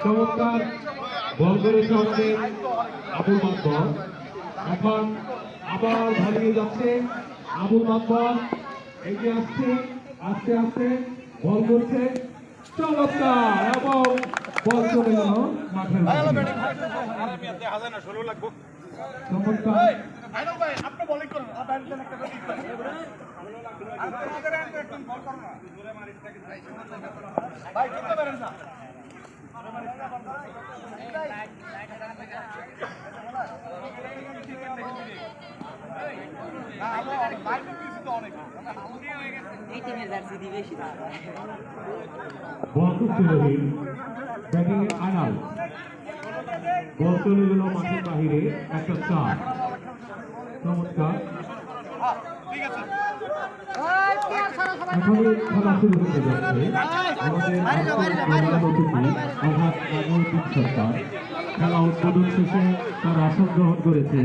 চমৎকার বল করেছে আমাদের আবুল মাতবর। এখন আবার ভালিয়ে যাচ্ছে আবুল মাতবর, এগিয়ে আসছে, আস্তে আস্তে বল করছে, চমৎকার, এবং বল চলে গেল মাঠের মধ্যে। চমৎকার বল করছে রহিম, ব্যাটিং এ আনাল, বল চলে গেল মাঠের বাহিরে, একটা চার। চমৎকার, এখনই খেলা শুরু হতে যাচ্ছে। আমাদের অতিথি আঘাত রাজনৈতিক সরকার খেলা উদ্বোধন শেষে তার আসন গ্রহণ করেছে।